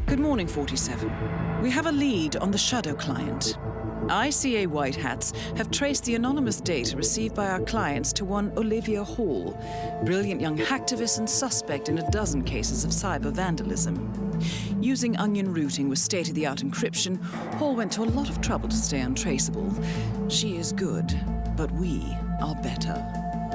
Good morning, 47. We have a lead on the Shadow client. ICA White Hats have traced the anonymous data received by our clients to one Olivia Hall, brilliant young hacktivist and suspect in a dozen cases of cyber vandalism. Using onion routing with state-of-the-art encryption, Hall went to a lot of trouble to stay untraceable. She is good, but we are better.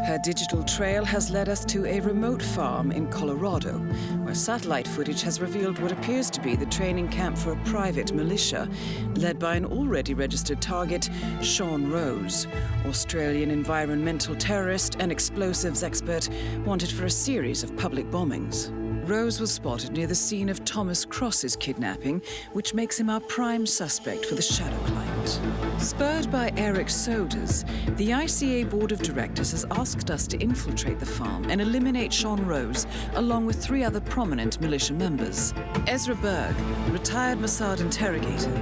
Her digital trail has led us to a remote farm in Colorado, where satellite footage has revealed what appears to be the training camp for a private militia, led by an already registered target, Sean Rose, Australian environmental terrorist and explosives expert wanted for a series of public bombings. Rose was spotted near the scene of Thomas Cross's kidnapping, which makes him our prime suspect for the Shadow client. Spurred by Eric Sodas, the ICA Board of Directors has asked us to infiltrate the farm and eliminate Sean Rose, along with 3 other prominent militia members. Ezra Berg, retired Mossad interrogator,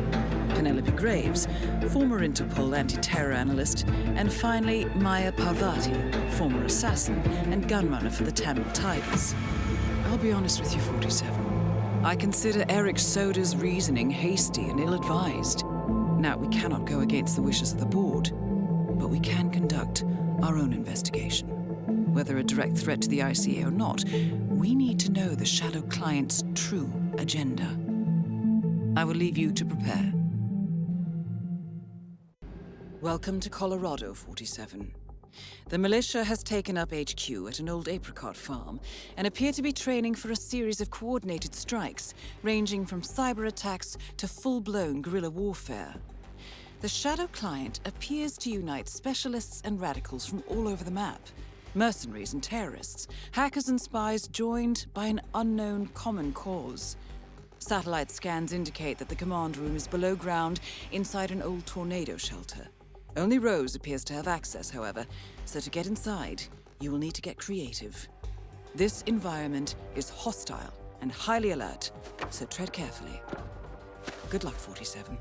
Penelope Graves, former Interpol anti-terror analyst, and finally Maya Parvati, former assassin and gunrunner for the Tamil Tigers. I'll be honest with you, 47. I consider Eric Soda's reasoning hasty and ill-advised. Now, we cannot go against the wishes of the board, but we can conduct our own investigation. Whether a direct threat to the ICA or not, we need to know the Shadow client's true agenda. I will leave you to prepare. Welcome to Colorado, 47. The militia has taken up HQ at an old apricot farm and appear to be training for a series of coordinated strikes, ranging from cyber attacks to full-blown guerrilla warfare. The Shadow client appears to unite specialists and radicals from all over the map. Mercenaries and terrorists, hackers and spies joined by an unknown common cause. Satellite scans indicate that the command room is below ground inside an old tornado shelter. Only Rose appears to have access, however, so to get inside, you will need to get creative. This environment is hostile and highly alert, so tread carefully. Good luck, 47.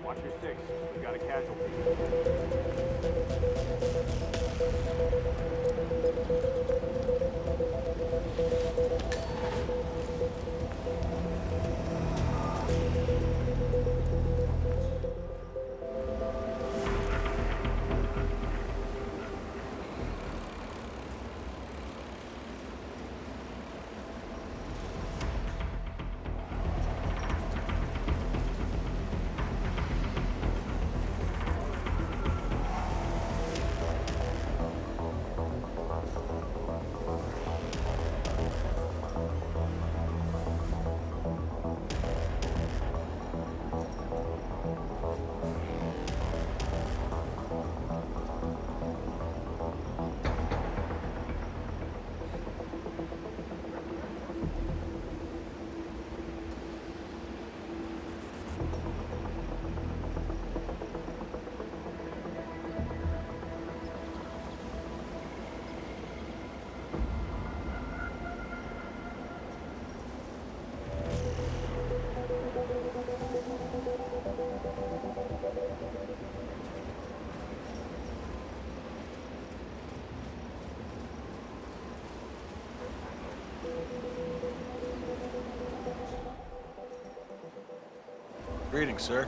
Watch your 6. We got a casualty. Greetings, sir.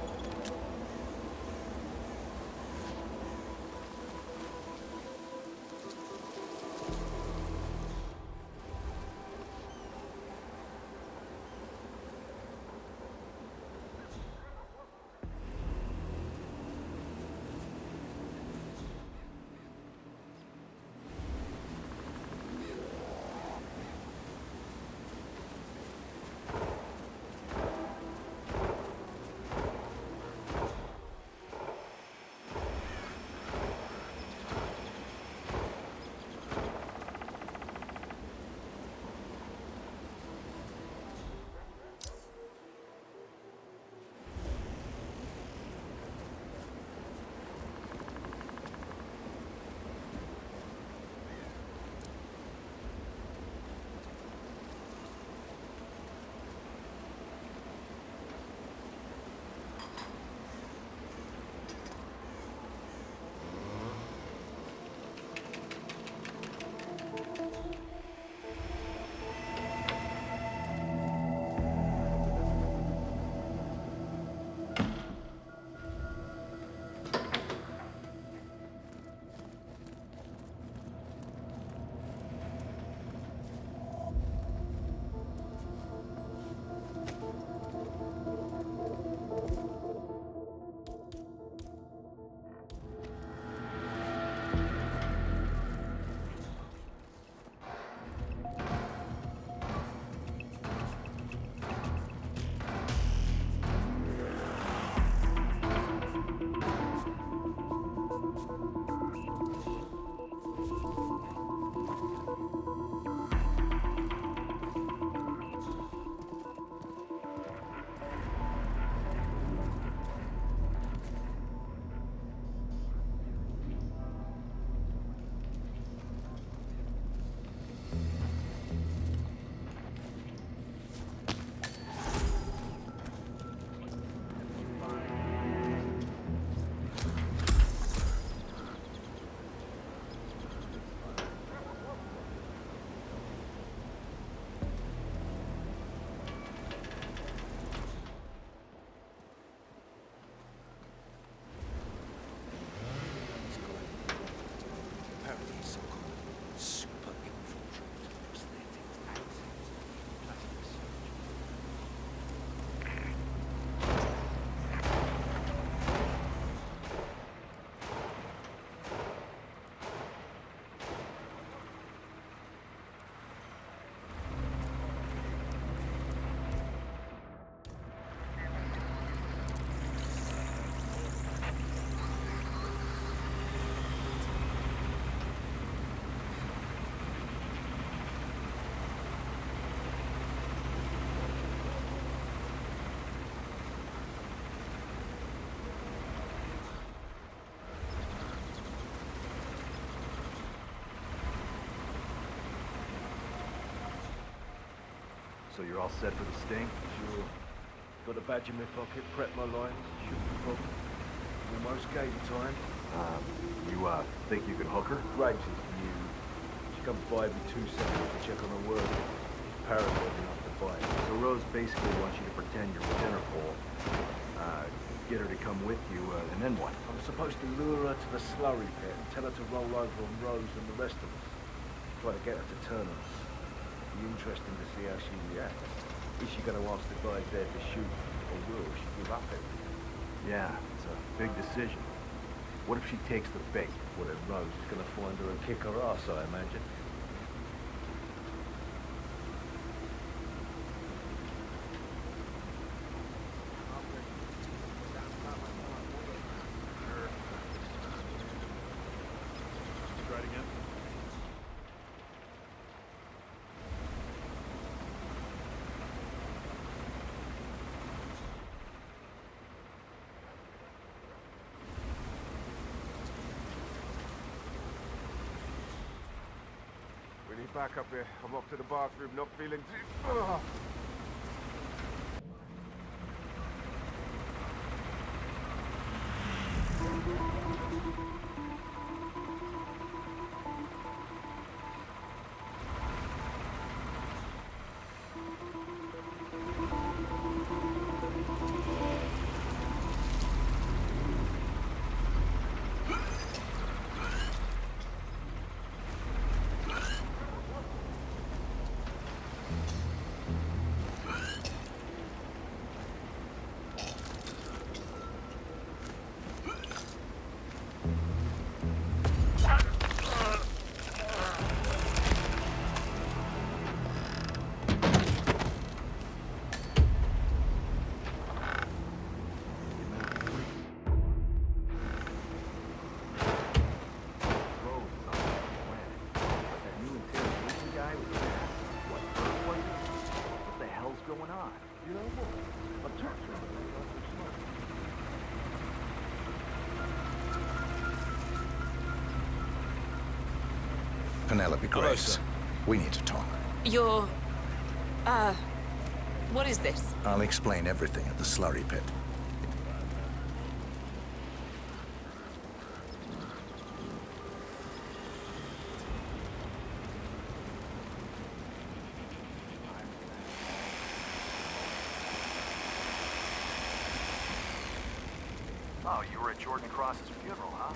Apparently he's some kind of super infiltrate, prosthetics, accents, plastic surgery. So you're all set for the sting? Sure. Got a badge in my pocket, prep my lines, shoot the problem. Almost game time. You think you can hook her? Graves is new. She comes by every 2 seconds to check on her work. She's paranoid enough to bite. So Rose basically wants you to pretend you're with Interpol, get her to come with you, and then what? I'm supposed to lure her to the slurry pit and tell her to roll over on Rose and the rest of us. Try to get her to turn on us. Be interesting to see how she reacts. Is she going to ask the guys there to shoot, or will she give up everything? Yeah, it's a big decision. What if she takes the bait? Well, then Rose is going to find her and kick her ass, I imagine. Try it again. We need backup here. I'm off to the bathroom, not feeling too... Ugh. going on? You know what? A torture. Penelope Graves, we need to talk. You're... what is this? I'll explain everything at the slurry pit. Oh, you were at Jordan Cross's funeral, huh?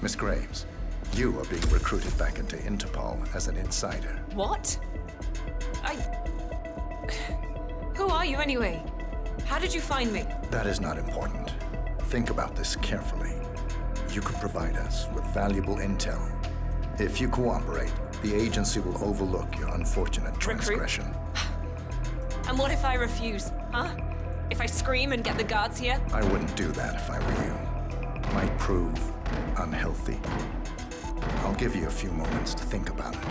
Miss Graves, you are being recruited back into Interpol as an insider. What? Who are you anyway? How did you find me? That is not important. Think about this carefully. You could provide us with valuable intel. If you cooperate, the agency will overlook your unfortunate transgression. And what if I refuse, huh? If I scream and get the guards here? I wouldn't do that if I were you. Might prove unhealthy. I'll give you a few moments to think about it.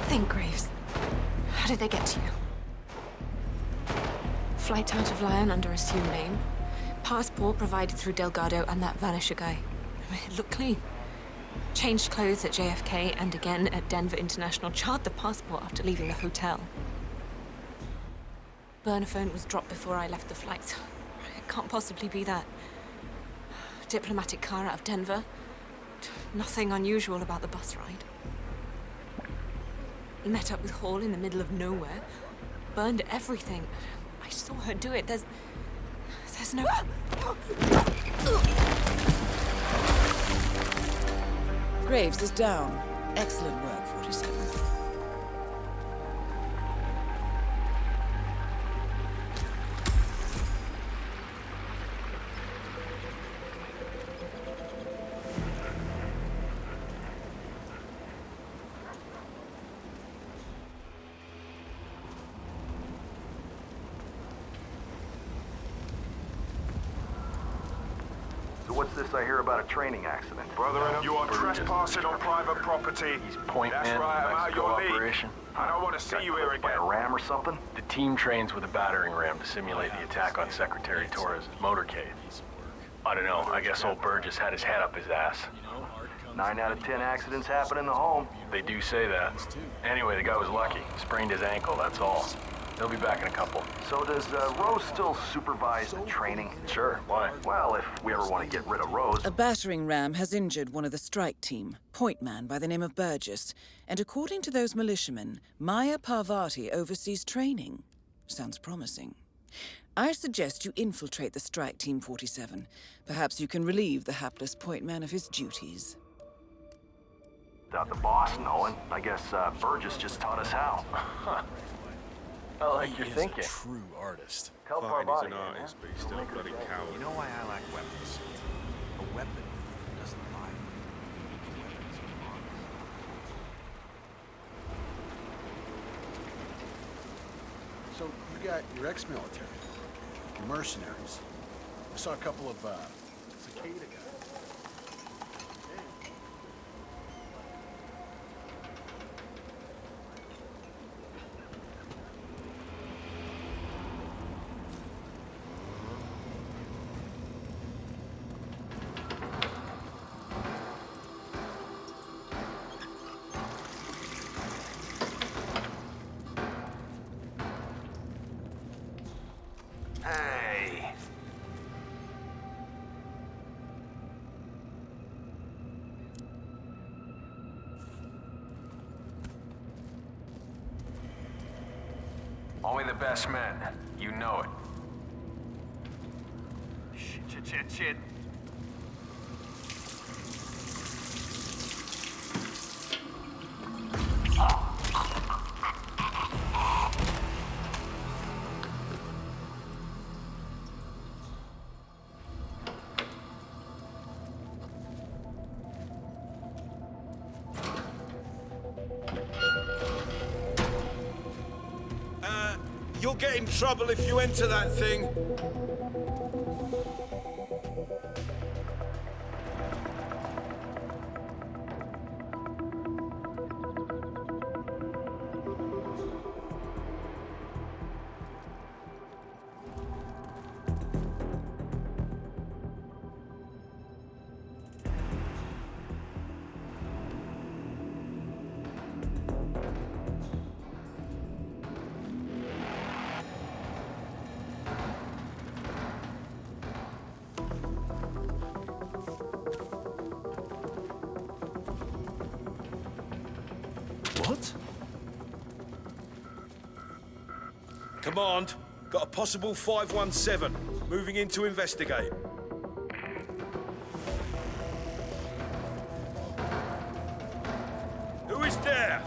Think, Graves. How did they get to you? Flight out of Lyon under assumed name. Passport provided through Delgado and that Vanisher guy. It looked clean. Changed clothes at JFK and again at Denver International. Charred the passport after leaving the hotel. Burner phone was dropped before I left the flight. It can't possibly be that. Diplomatic car out of Denver. Nothing unusual about the bus ride. Met up with Hall in the middle of nowhere. Burned everything. I saw her do it. There's no... Graves is down. Excellent work, 47. What's this I hear about a training accident? Brother, you are trespassing on private property. He's point That's man right, I'm out Mexico your league. operation. I don't want to see you here By again. a ram or something? The team trains with a battering ram to simulate the attack on Secretary Torres' motorcade. I don't know, I guess old Berg just had his head up his ass. 9 out of 10 accidents happen in the home. They do say that. Anyway, the guy was lucky. Sprained his ankle, that's all. He'll be back in a couple. So does Rose still supervise the training? Sure, why? Well, if we ever want to get rid of Rose... A battering ram has injured one of the strike team, point man by the name of Burgess, and according to those militiamen, Maya Parvati oversees training. Sounds promising. I suggest you infiltrate the strike team, 47. Perhaps you can relieve the hapless point man of his duties. Without the boss knowing, I guess Burgess just taught us how. I like your thinking. True artist. Tell Fine, Parvati, he's an artist, but he's still a bloody coward. You know why I like weapons? A weapon doesn't lie. Weapons are honest. So you got your ex-military, your mercenaries. I saw a couple of cicada guys. Only the best men. You know it. Shit. You'll get in trouble if you enter that thing. What? Command, got a possible 517. Moving in to investigate. Who is there?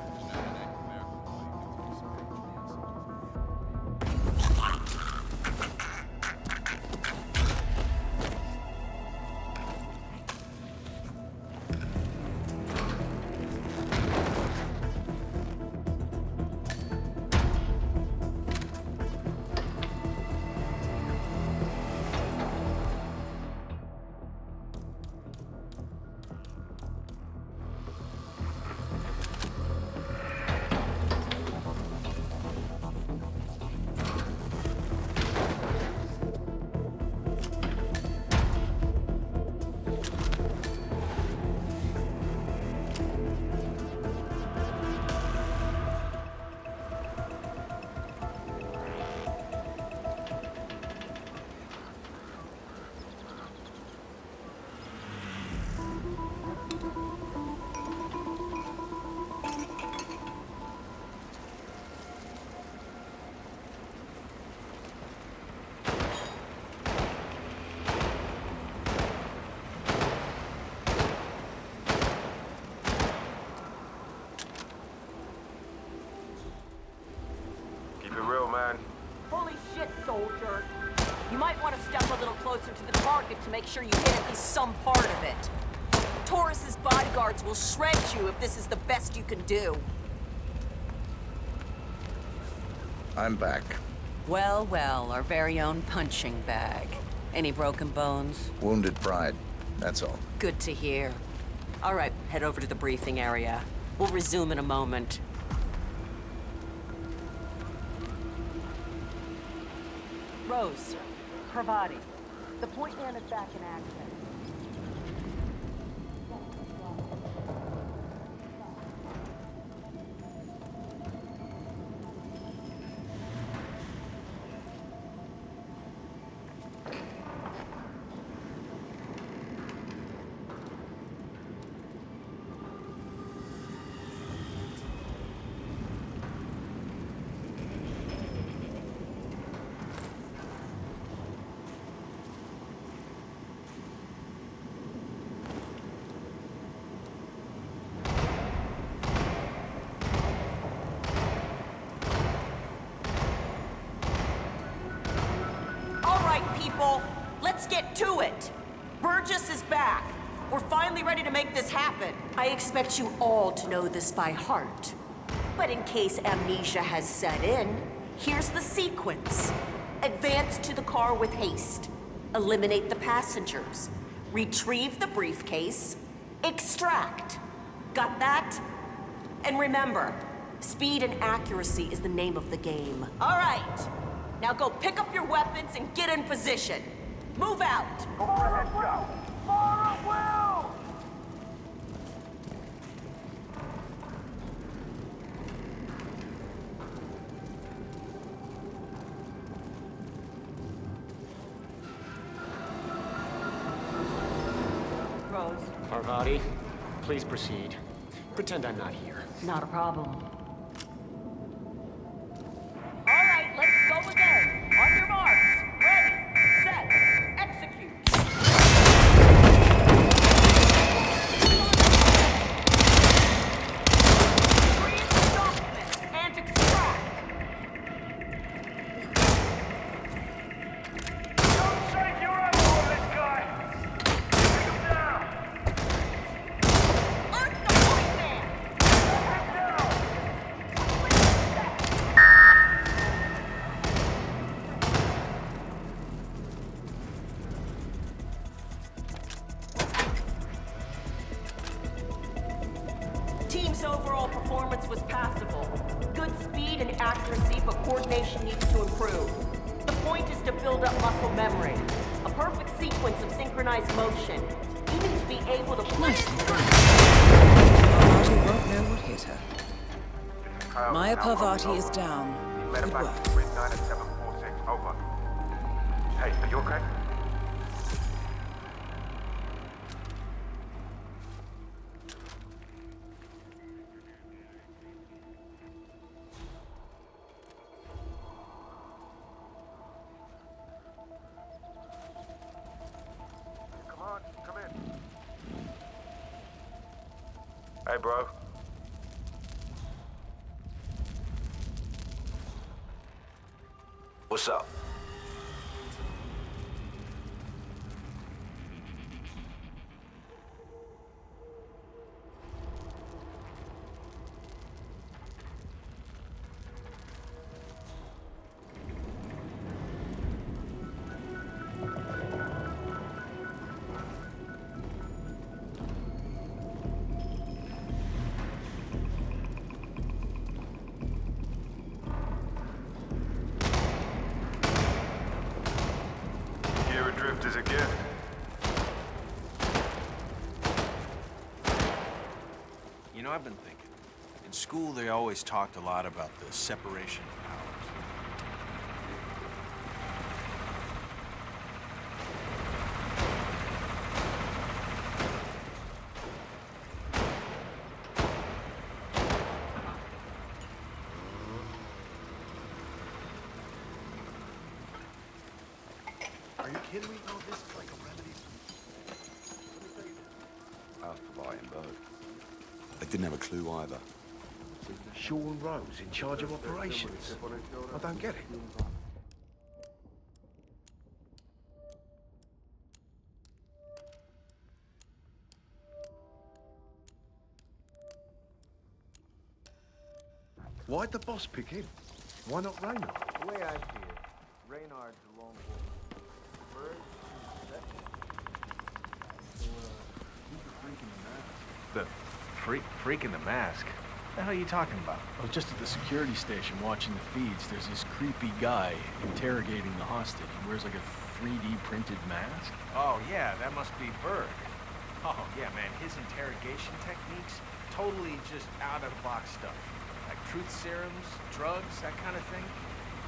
Holy shit, soldier. You might want to step a little closer to the target to make sure you hit at least some part of it. Torres's bodyguards will shred you if this is the best you can do. I'm back. Well, our very own punching bag. Any broken bones? Wounded pride, that's all. Good to hear. All right, head over to the briefing area. We'll resume in a moment. Rose, Parvati, the point man is back in action. People, let's get to it. Burgess is back. We're finally ready to make this happen. I expect you all to know this by heart. But in case amnesia has set in, here's the sequence. Advance to the car with haste. Eliminate the passengers. Retrieve the briefcase. Extract. Got that? And remember, speed and accuracy is the name of the game. All right. Now go pick up your weapons and get in position. Move out! Overhead shot! Fire at will! Rose. Parvati, please proceed. Pretend I'm not here. Not a problem. All right, performance was passable. Good speed and accuracy, but coordination needs to improve. The point is to build up muscle memory. A perfect sequence of synchronized motion. Even to be able to... Nicely done. Parvati won't know what hit her. Maya Parvati is down. Good work. 98746, over. Hey, are you okay? Come on, come in. Hey, bro. What's up? Drift is a gift. You know, I've been thinking. In school, they always talked a lot about the separation of powers. Are you kidding me? No, this is like a remedy. How's Parvati and Berg? They didn't have a clue either. Sean Rose in charge of operations. I don't get it. Why'd the boss pick him? Why not Reynard? The way I see it, Reynard's a lone wolf. Berg, Who's the freak in the mask? the freak in the mask? What the hell are you talking about? I was just at the security station watching the feeds. There's this creepy guy interrogating the hostage. He wears like a 3D printed mask. Oh, yeah, that must be Berg. Oh, yeah, man, his interrogation techniques, totally just out-of-the-box stuff. Like truth serums, drugs, that kind of thing.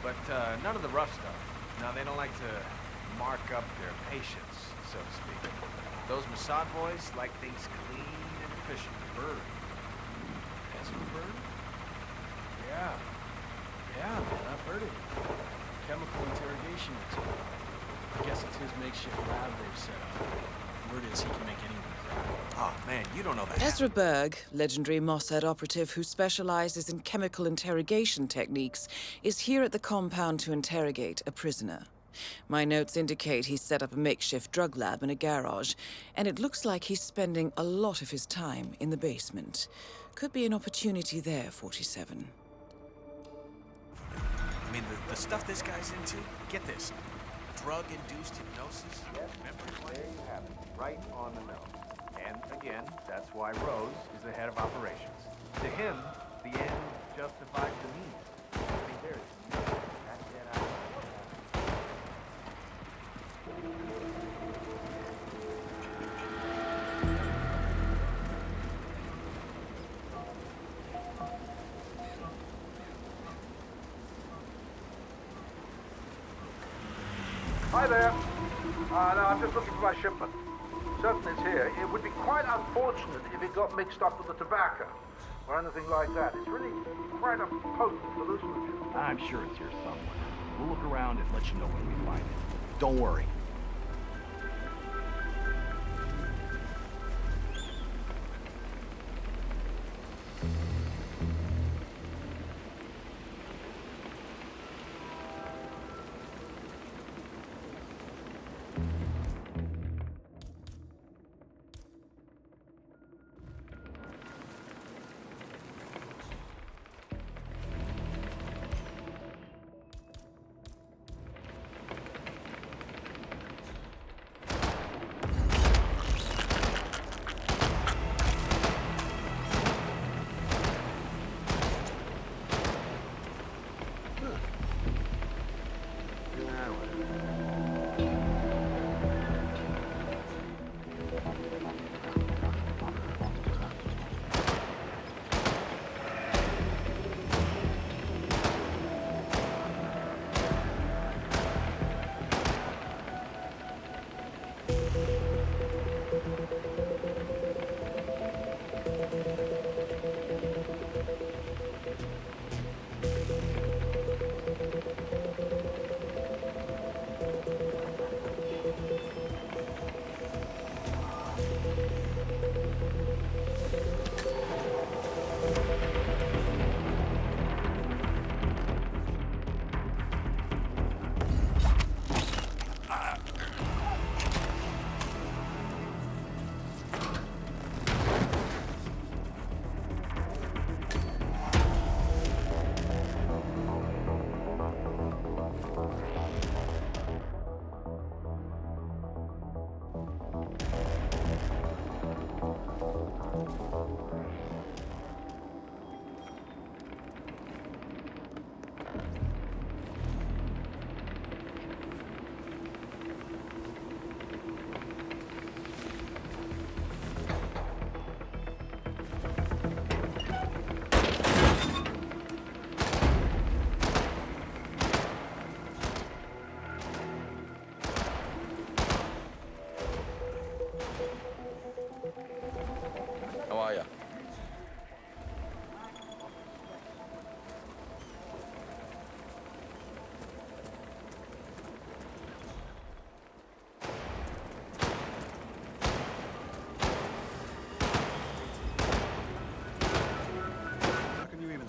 But none of the rough stuff. Now, they don't like to mark up their patients, so to speak. Those Mossad boys like things clean and efficient. Berg. Ezra Berg? Yeah. Yeah, man, I've heard it. Chemical interrogation expert. I guess it's his makeshift lab they've set up. Word is he can make anyone cry. Oh, man, you don't know that. Ezra Berg, legendary Mossad operative who specializes in chemical interrogation techniques, is here at the compound to interrogate a prisoner. My notes indicate he's set up a makeshift drug lab in a garage, and it looks like he's spending a lot of his time in the basement. Could be an opportunity there, 47. I mean, the stuff this guy's into, get this. Drug-induced hypnosis. Yes, there you have it. Right on the nose. And again, that's why Rose is the head of operations. To him, the end justifies the means. I think there is that get out. Hi there. No, I'm just looking for my shipment. Certain it's here. It would be quite unfortunate if it got mixed up with the tobacco or anything like that. It's really quite a potent hallucinogen. I'm sure it's here somewhere. We'll look around and let you know when we find it. Don't worry.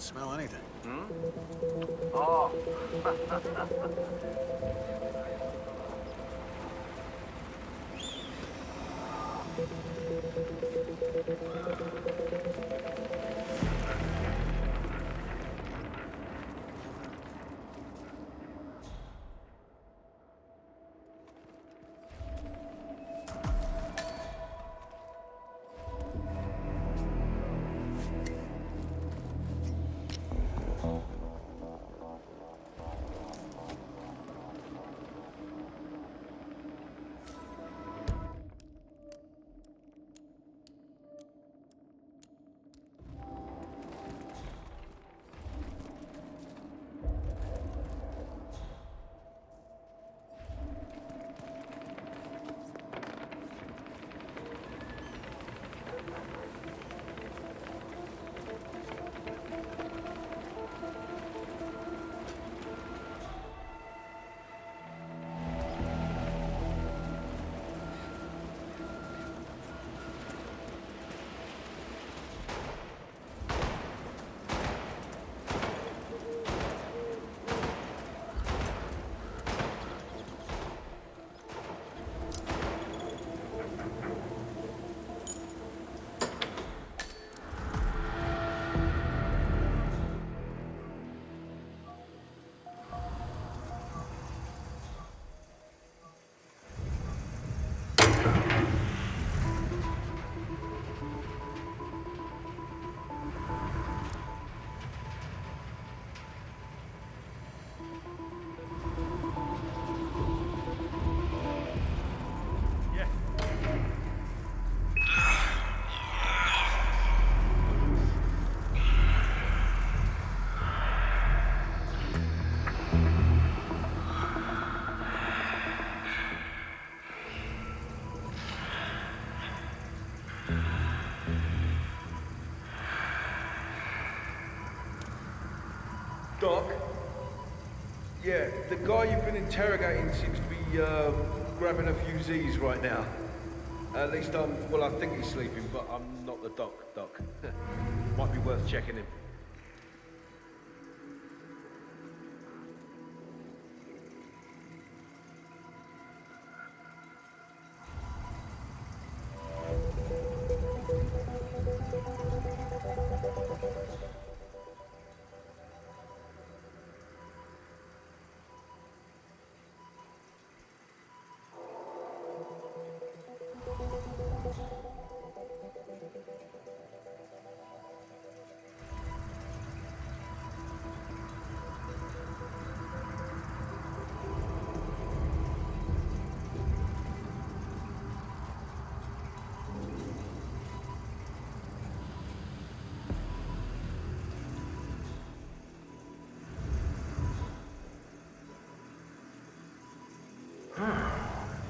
can smell anything. Oh. Doc? Yeah, the guy you've been interrogating seems to be, grabbing a few Z's right now. At least well, I think he's sleeping, but I'm not the doc. Might be worth checking him.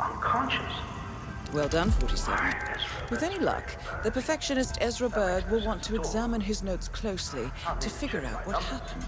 Unconscious. Well done, 47. With any luck, the perfectionist Ezra Berg will want to examine his notes closely to figure out what happened.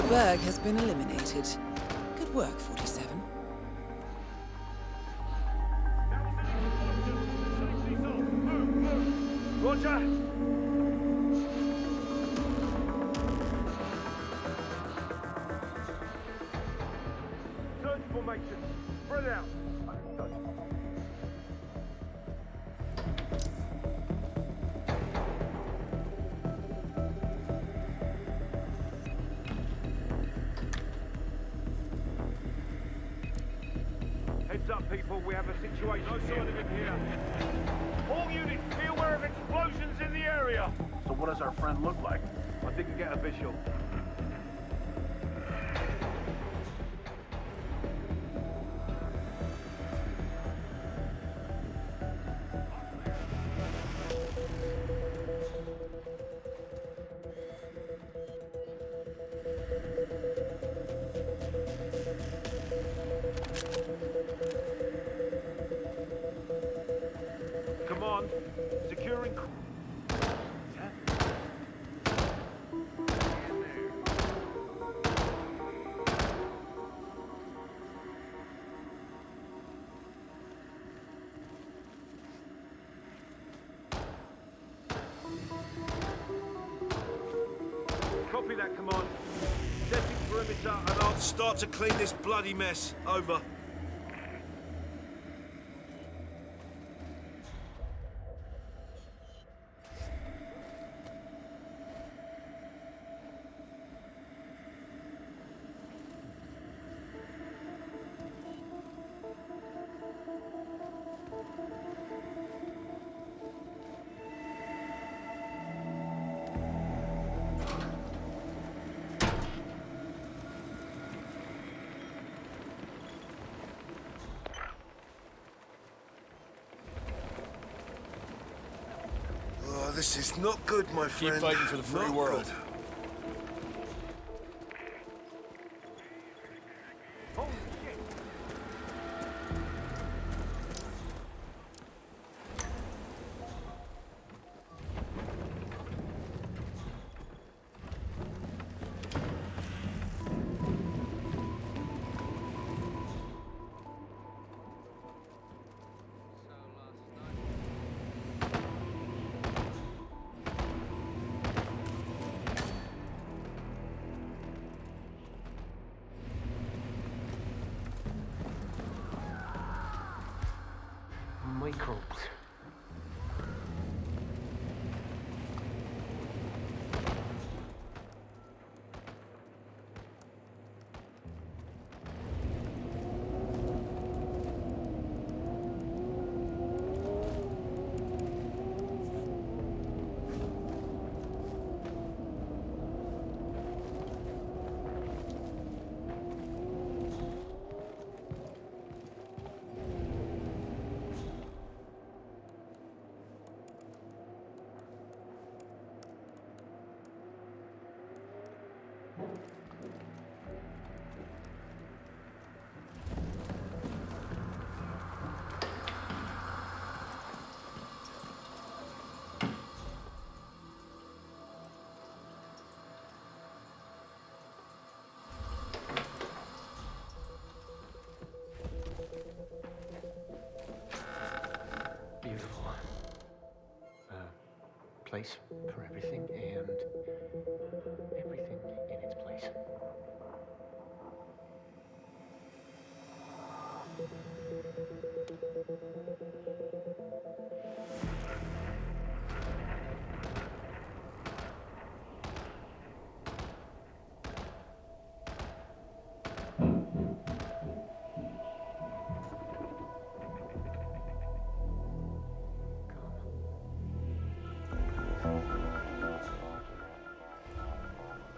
Berg has been eliminated. Good work, 47. Roger! formation. Spread out. Heads up, people. We have a situation. No sign of him here. All units, be aware of explosions in the area. So what does our friend look like? I didn't get a visual. Come on, securing. Copy that, command. Setting perimeter and I'll Start to clean this bloody mess. Over. Oh, this is not good, my friend. Keep fighting for the free Not world. good. Microbes. Beautiful. Place for everything and everything in its place.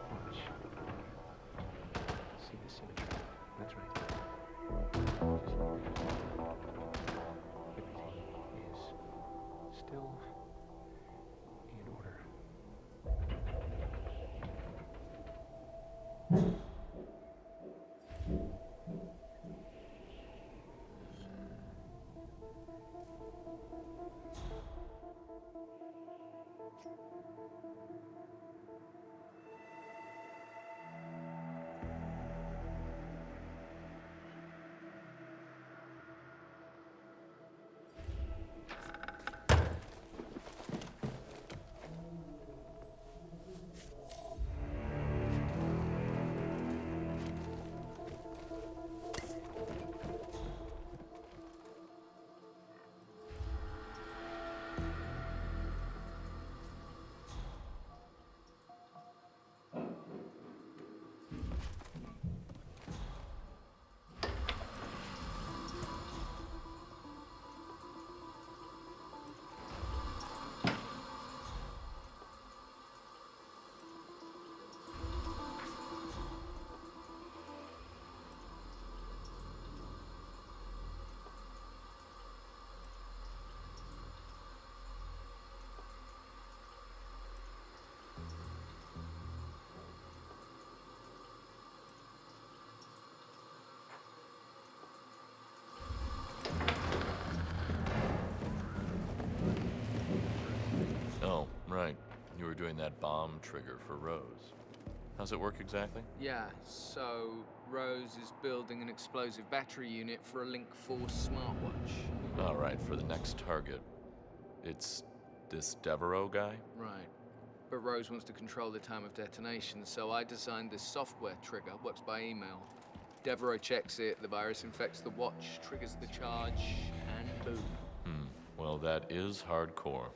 Watch. See the symmetry. That's right. Everything is still in order. doing that bomb trigger for Rose. How's it work exactly? Yeah, so Rose is building an explosive battery unit for a Link 4 smartwatch. All right, for the next target, it's this Devereaux guy? Right. But Rose wants to control the time of detonation, so I designed this software trigger, works by email. Devereaux checks it, the virus infects the watch, triggers the charge, and boom. Well, that is hardcore.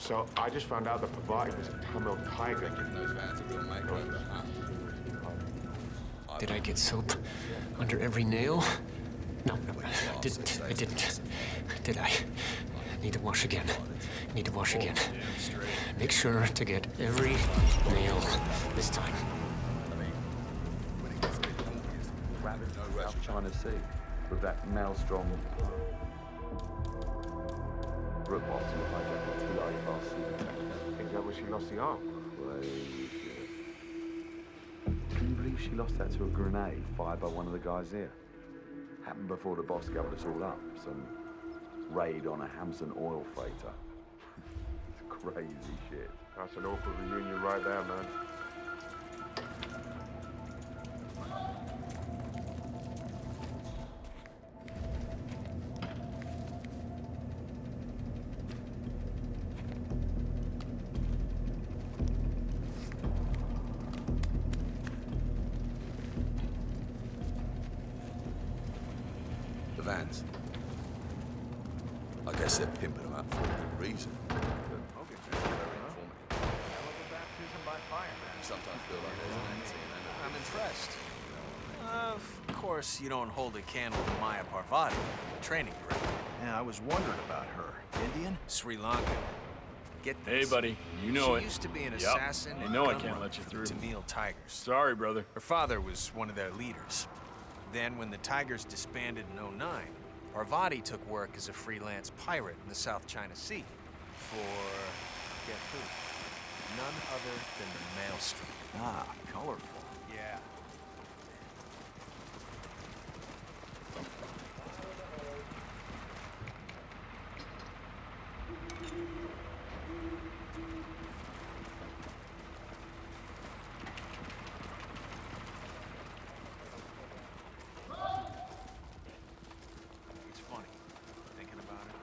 So I just found out that Parvati was a Tamil tiger. Did I get soap under every nail? No, I didn't. I didn't. Did I? Need to wash again. Need to wash again. Make sure to get every nail this time. South China Sea with that maelstrom. Brooke Watson hijacked a two-light class super. Is that where she lost the arm? Crazy. Can you believe she lost that to a grenade fired by one of the guys here? Happened before the boss gathered us all up. Some raid on a Hamson oil freighter. It's crazy shit. That's an awkward reunion right there, man. The vans. I guess they're pimping them up for a good reason. Sometimes feel like there's an anti. I'm impressed. Of course, you don't hold a candle to Maya Parvati, the training director. Yeah, I was wondering about her. Indian? Sri Lankan. Get this. Hey, buddy. You know it. She used to be an assassin. They know I can't let you through. Tamil Tigers. Sorry, brother. Her father was one of their leaders. Then, when the Tigers disbanded in '09, Parvati took work as a freelance pirate in the South China Sea for, guess who? None other than the Maelstrom. Ah, colorful. Yeah. It's funny, thinking about it.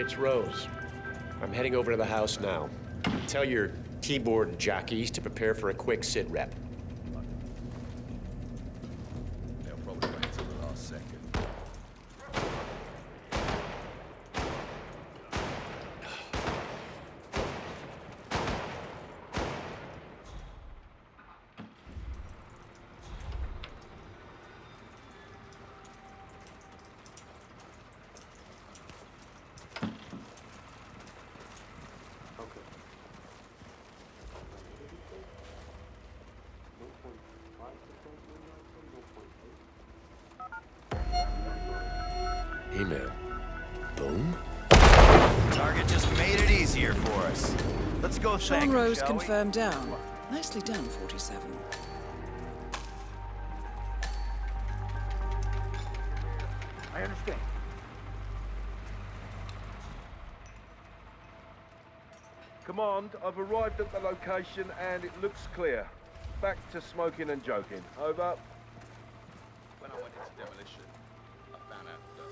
it's Rose. I'm heading over to the house now. Tell your keyboard jockeys to prepare for a quick sit rep. They'll probably wait till the last second. Email. Boom. Target just made it easier for us. Let's go Sean thank him, Rose shall we? confirmed down. Nicely done, 47. I understand. Command, I've arrived at the location and it looks clear. Back to smoking and joking. Over. When I went into demolition, I found out that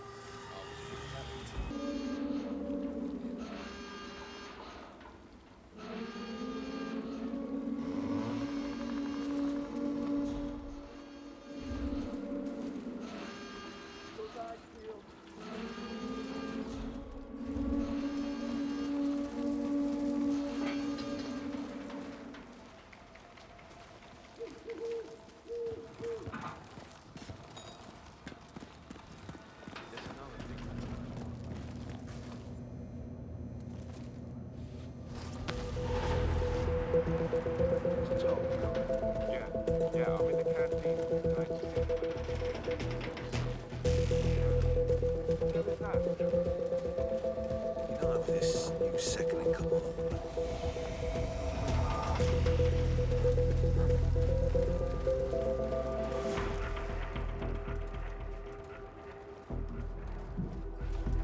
Yeah, I'm in the canteen. None of this new second in command.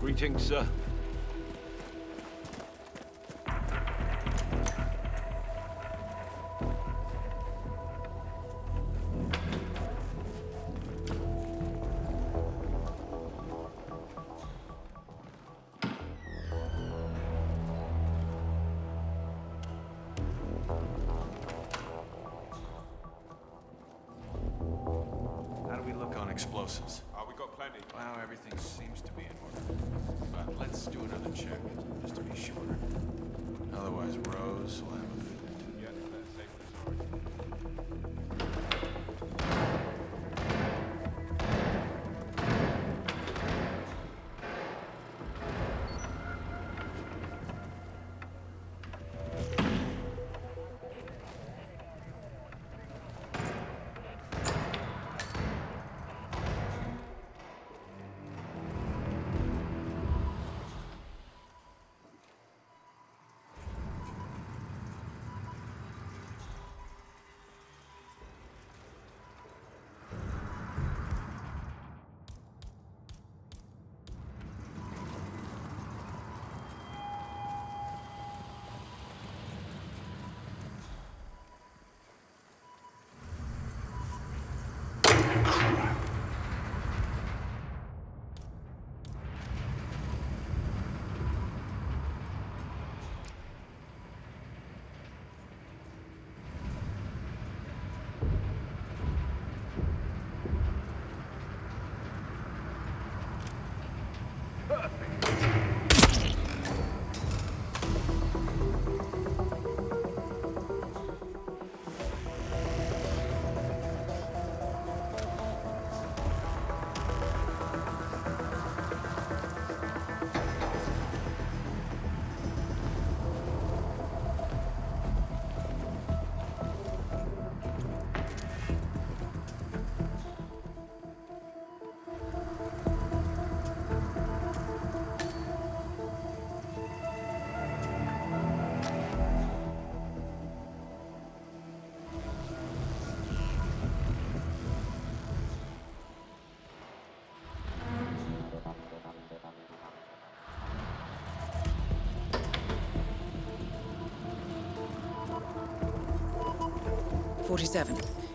Greetings, sir. How do we look on explosives? We got plenty. Well, everything seems to be in order. But let's do another check, just to be sure. Otherwise, Rose will have a fit. Yeah, that's safe as already.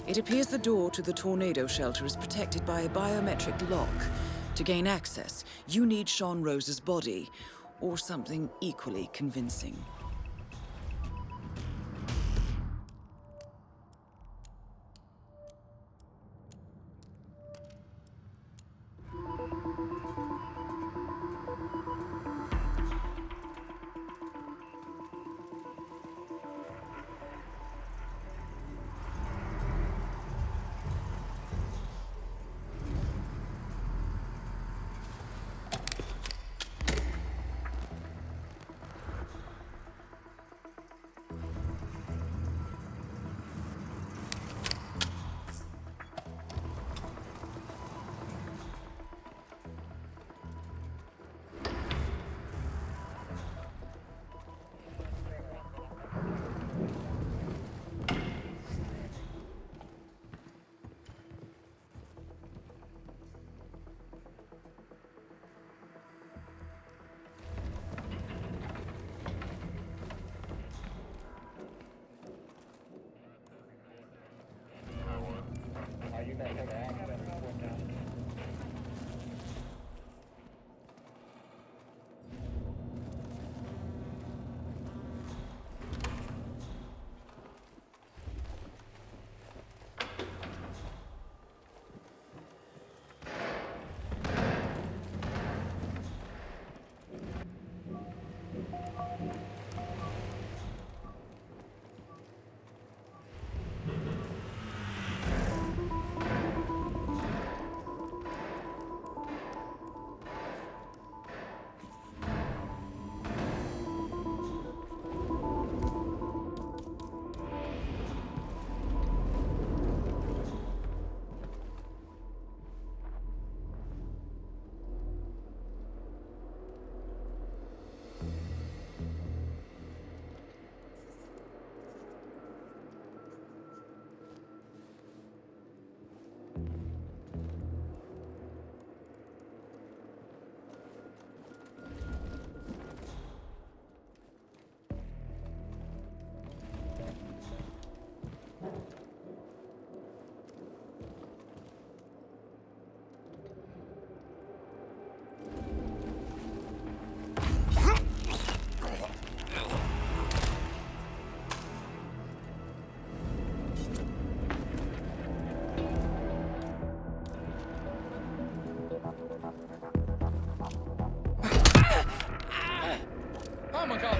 It appears the door to the tornado shelter is protected by a biometric lock. To gain access, you need Sean Rose's body, or something equally convincing. Oh my god!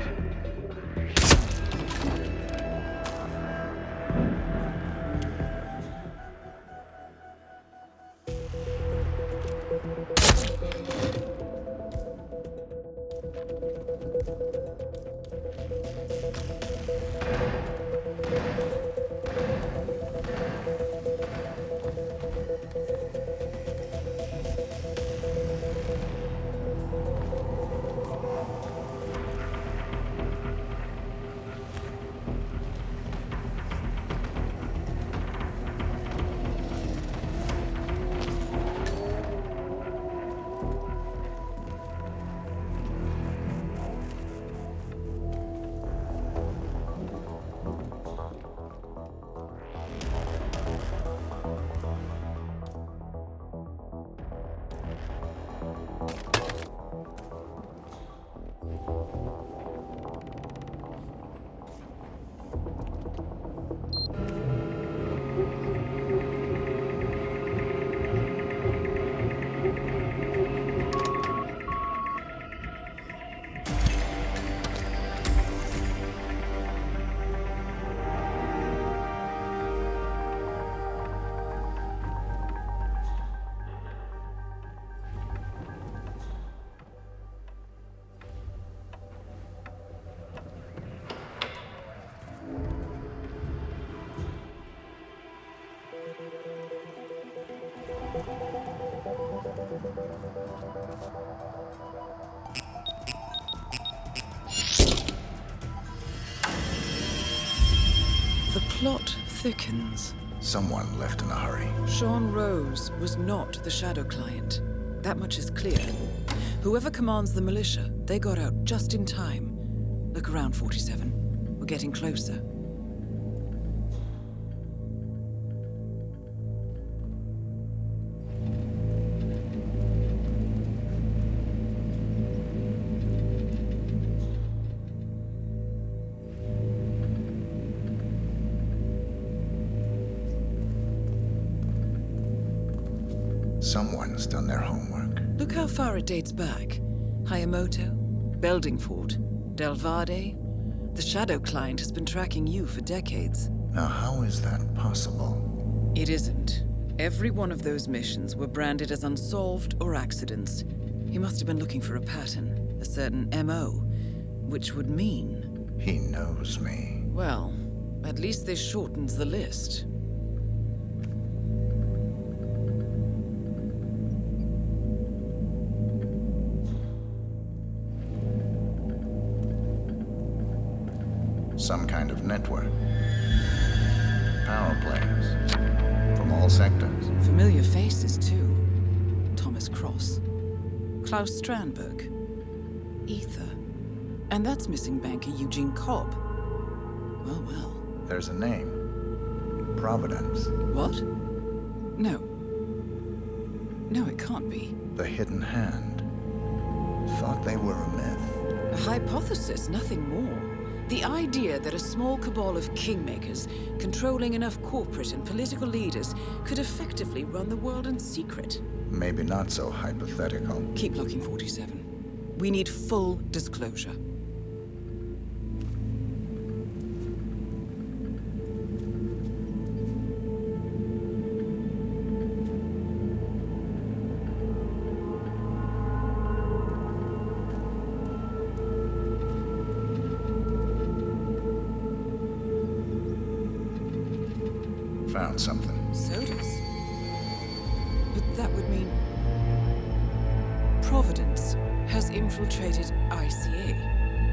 The plot thickens. Someone left in a hurry. Sean Rose was not the Shadow client. That much is clear. Whoever commands the militia, they got out just in time. Look around, 47. We're getting closer. Someone's done their homework. Look how far it dates back. Hayamoto, Beldingford, Delvade. The Shadow Client has been tracking you for decades. Now, how is that possible? It isn't. Every one of those missions were branded as unsolved or accidents. He must have been looking for a pattern, a certain MO, which would mean... He knows me. Well, at least this shortens the list. Some kind of network. Power players. From all sectors. Familiar faces, too. Thomas Cross. Klaus Strandberg. Ether. And that's missing banker Eugene Cobb. Well, well. There's a name. Providence. What? No. No, it can't be. The Hidden Hand. Thought they were a myth. A hypothesis, nothing more. The idea that a small cabal of kingmakers, controlling enough corporate and political leaders, could effectively run the world in secret. Maybe not so hypothetical. Keep looking, 47. We need full disclosure. Found something. Sodas? But that would mean... Providence has infiltrated ICA.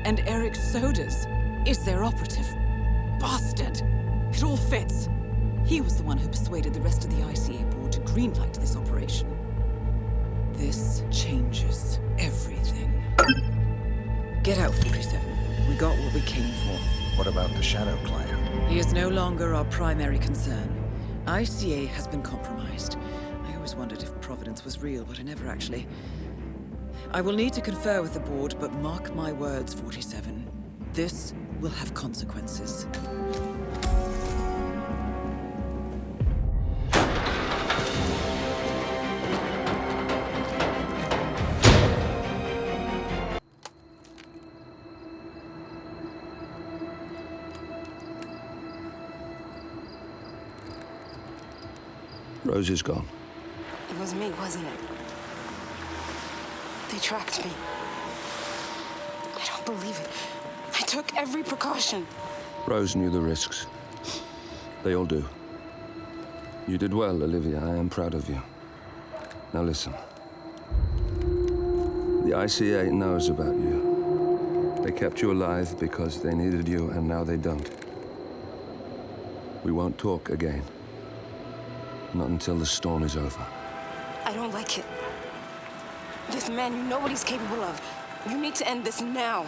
And Eric Sodas is their operative. Bastard! It all fits. He was the one who persuaded the rest of the ICA board to greenlight this operation. This changes everything. Get out, 47. We got what we came for. What about the Shadow Client? He is no longer our primary concern. ICA has been compromised. I always wondered if Providence was real, but I never actually... I will need to confer with the board, but mark my words, 47. This will have consequences. Rose is gone. It was me, wasn't it? They tracked me. I don't believe it. I took every precaution. Rose knew the risks. They all do. You did well, Olivia. I am proud of you. Now listen. The ICA knows about you. They kept you alive because they needed you, and now they don't. We won't talk again. Not until the storm is over. I don't like it. This man, you know what he's capable of. You need to end this now.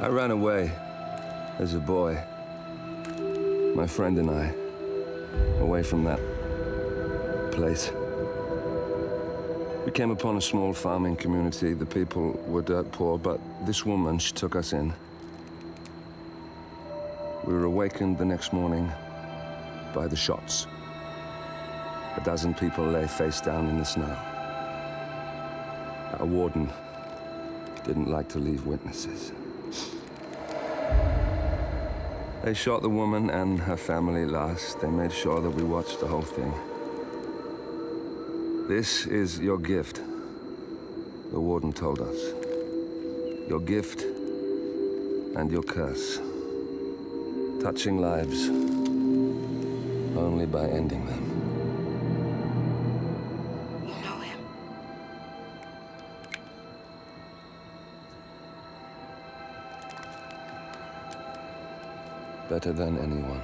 I ran away as a boy. My friend and I, away from that place. We came upon a small farming community. The people were dirt poor, but this woman, she took us in. We were awakened the next morning by the shots. A dozen people lay face down in the snow. Our warden didn't like to leave witnesses. They shot the woman and her family last. They made sure that we watched the whole thing. This is your gift, the warden told us. Your gift and your curse. Touching lives only by ending them. You know him. Better than anyone.